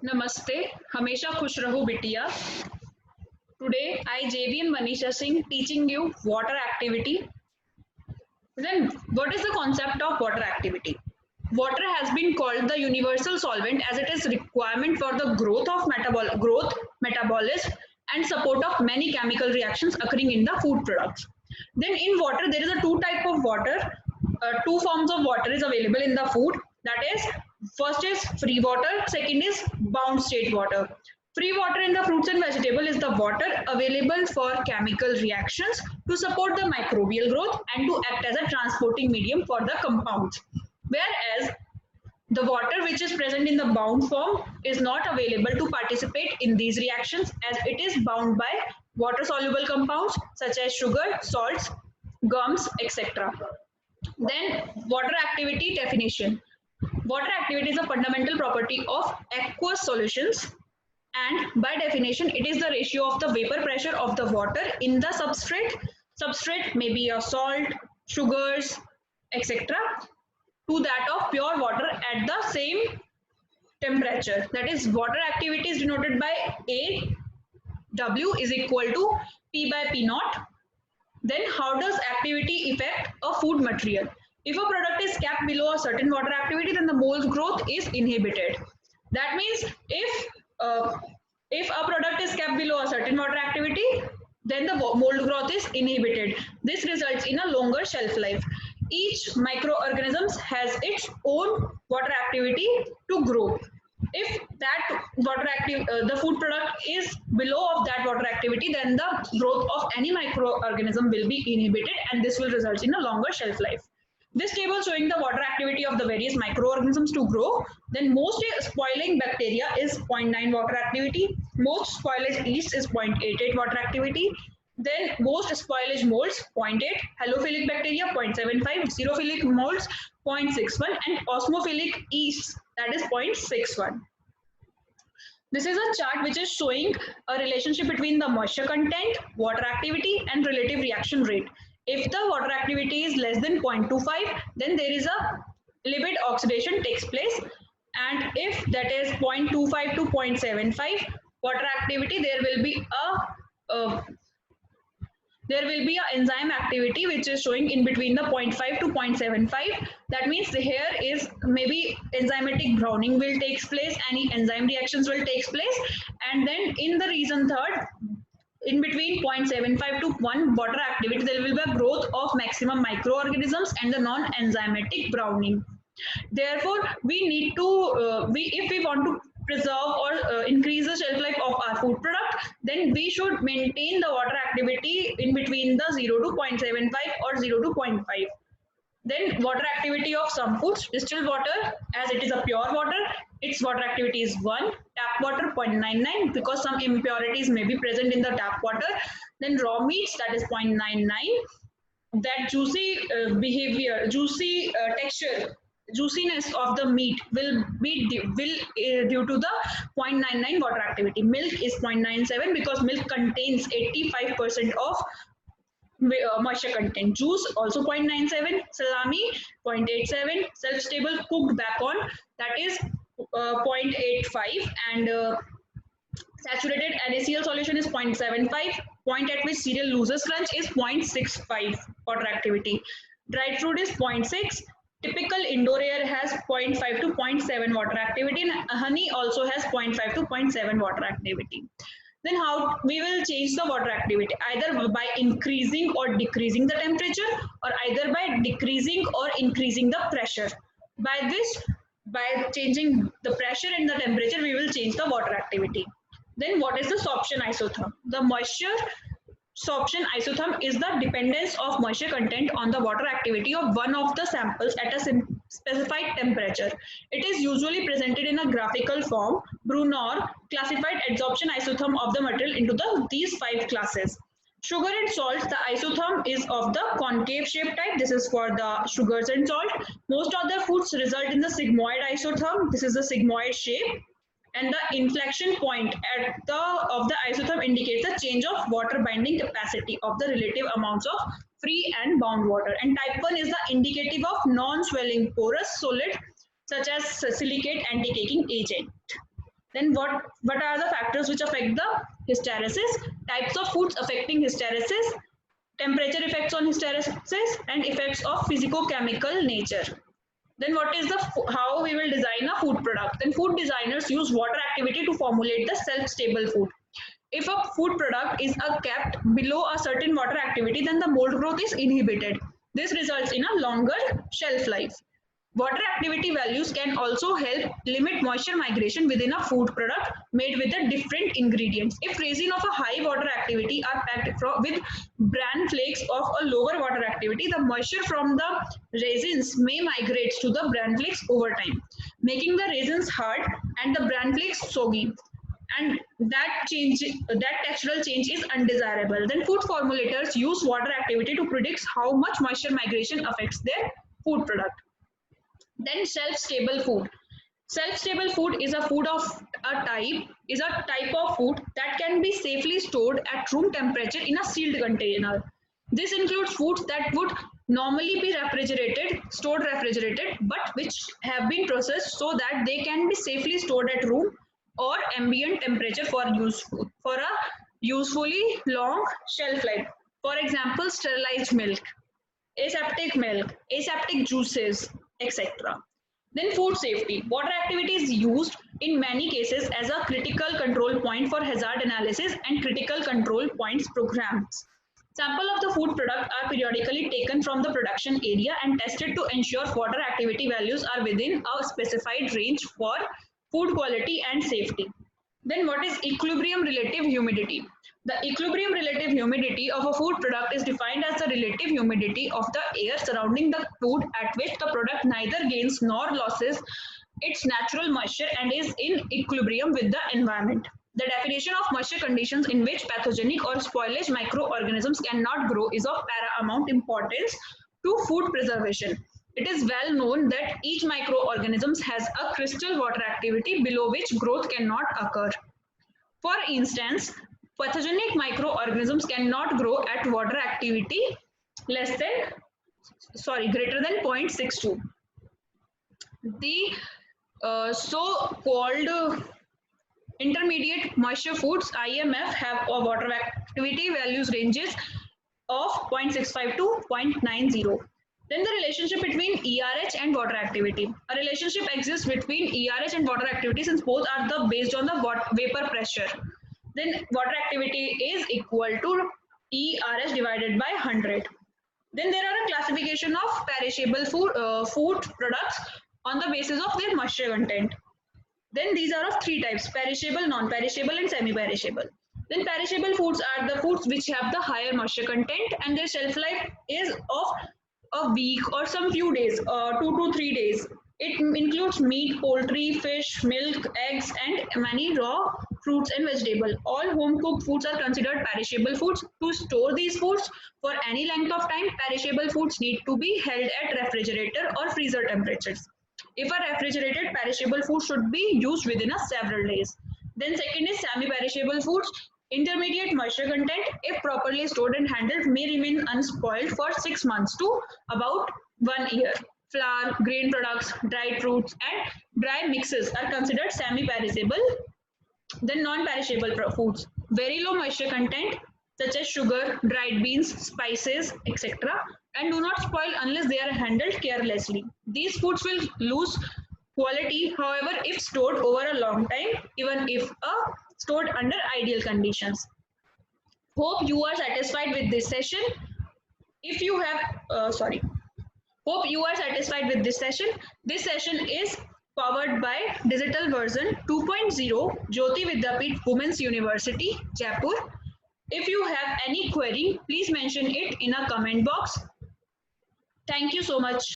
नमस्ते, हमेशा खुश रहो बिटिया. Today I JVM Manisha Singh teaching you water activity. Then what is the concept of water activity? Water has been called the universal solvent as it is requirement for the growth of metabolism and support of many chemical reactions occurring in the food products. Then in water there is a two type of water. Two forms of water is available in the food. That is, first is free water, second is bound state water. Free water in the fruits and vegetable is the water available for chemical reactions to support the microbial growth and to act as a transporting medium for the compounds. Whereas the water which is present in the bound form is not available to participate in these reactions as it is bound by water soluble compounds such as sugar, salts, gums, etc. Then water activity definition. Water activity is a fundamental property of aqueous solutions, and by definition it is the ratio of the vapor pressure of the water in the substrate may be a salt, sugars, etc., to that of pure water at the same temperature. That is, water activity is denoted by A W is equal to P by P naught. Then how does activity affect a food material? If a product is kept below a certain water activity, then the mole's growth is inhibited. That means if a product is kept below a certain water activity, then the mold growth is inhibited. This results in a longer shelf life. Each microorganism has its own water activity to grow. If that the food product is below of that water activity, then the growth of any microorganism will be inhibited and this will result in a longer shelf life. This table showing the water activity of the various microorganisms to grow. Then most spoiling bacteria is 0.9 water activity, most spoilage yeast is 0.88 water activity, then most spoilage molds 0.8, halophilic bacteria 0.75, xerophilic molds 0.61, and osmophilic yeast, that is 0.61. This is a chart which is showing a relationship between the moisture content, water activity, and relative reaction rate. If the water activity is less than 0.25, then there is a lipid oxidation takes place, and if that is 0.25 to 0.75 water activity, there will be an enzyme activity which is showing in between the 0.5 to 0.75. That means here is maybe enzymatic browning will take place, any enzyme reactions will take place, and then in the region third, in between 0.75 to 1 water activity, there will be a growth of maximum microorganisms and the non-enzymatic browning. Therefore, we need to, if we want to preserve or increase the shelf life of our food product, then we should maintain the water activity in between the 0 to 0.75 or 0 to 0.5. Then water activity of some foods, distilled water, as it is a pure water, its water activity is 1, tap water 0.99 because some impurities may be present in the tap water. Then raw meats, that is 0.99. That juicy texture, juiciness of the meat will be due to the 0.99 water activity. Milk is 0.97 because milk contains 85% of moisture content. Juice also 0.97, salami 0.87, self-stable cooked bacon, that is 0.85, and saturated NaCl solution is 0.75. Point at which cereal loses crunch is 0.65 water activity. Dried fruit is 0.6. Typical indoor air has 0.5 to 0.7 water activity, and honey also has 0.5 to 0.7 water activity. Then how we will change the water activity, either by increasing or decreasing the temperature, or either by decreasing or increasing the pressure. By changing the pressure and the temperature, we will change the water activity. Then what is the sorption isotherm? The moisture sorption isotherm is the dependence of moisture content on the water activity of one of the samples at a specified temperature. It is usually presented in a graphical form. Brunner classified adsorption isotherm of the material into these 5 classes. Sugar and salt, the isotherm is of the concave shape type. This is for the sugars and salt. Most other foods result in the sigmoid isotherm. This is the sigmoid shape. And the inflection point of the isotherm indicates the change of water binding capacity of the relative amounts of free and bound water. And type 1 is the indicative of non-swelling porous solid such as silicate anti-caking agent. Then what are the factors which affect the hysteresis? Types of foods affecting hysteresis, temperature effects on hysteresis, and effects of physicochemical nature. Then what is the how we will design a food product? Then food designers use water activity to formulate the self-stable food. If a food product is kept below a certain water activity, then the mold growth is inhibited. This results in a longer shelf life. Water activity values can also help limit moisture migration within a food product made with the different ingredients. If resin of a high water activity are packed with bran flakes of a lower water activity, the moisture from the resins may migrate to the bran flakes over time, making the resins hard and the bran flakes soggy, and that textural change is undesirable. Then food formulators use water activity to predict how much moisture migration affects their food product. Then shelf-stable food. Shelf-stable food is a type of food that can be safely stored at room temperature in a sealed container. This includes foods that would normally be stored refrigerated, but which have been processed so that they can be safely stored at room or ambient temperature for a usefully long shelf life. For example, sterilized milk, aseptic juices, etc. Then food safety. Water activity is used in many cases as a critical control point for hazard analysis and critical control points programs. Sample of the food product are periodically taken from the production area and tested to ensure water activity values are within a specified range for food quality and safety. Then what is equilibrium relative humidity? The equilibrium relative humidity of a food product is defined as the relative humidity of the air surrounding the food at which the product neither gains nor loses its natural moisture and is in equilibrium with the environment. The definition of moisture conditions in which pathogenic or spoilage microorganisms cannot grow is of paramount importance to food preservation. It is well known that each microorganism has a crystal water activity below which growth cannot occur. For instance, pathogenic microorganisms cannot grow at water activity greater than 0.62. The so-called intermediate moisture foods IMF have a water activity values ranges of 0.65 to 0.90. Then the relationship between ERH and water activity. A relationship exists between ERH and water activity since both are based on the vapor pressure. Then water activity is equal to ERH divided by 100. Then there are a classification of perishable food products on the basis of their moisture content. Then these are of three types: perishable, non-perishable, and semi-perishable. Then perishable foods are the foods which have the higher moisture content and their shelf life is of a week or some few days, 2 to 3 days. It includes meat, poultry, fish, milk, eggs, and many raw fruits and vegetables. All home cooked foods are considered perishable foods. To store these foods for any length of time, perishable foods need to be held at refrigerator or freezer temperatures. If a refrigerated perishable food should be used within several days. Then second is semi-perishable foods. Intermediate moisture content, if properly stored and handled, may remain unspoiled for 6 months to about 1 year. Flour, grain products, dried fruits, and dry mixes are considered semi-perishable. Then non-perishable foods. Very low moisture content, such as sugar, dried beans, spices, etc., and do not spoil unless they are handled carelessly. These foods will lose quality, however, if stored over a long time, even if stored under ideal conditions. Hope you are satisfied with this session. If you have, hope you are satisfied with this session. This session is powered by Digital Version 2.0, Jyoti Vidyapeeth Women's University, Jaipur. If you have any query, please mention it in a comment box. Thank you so much.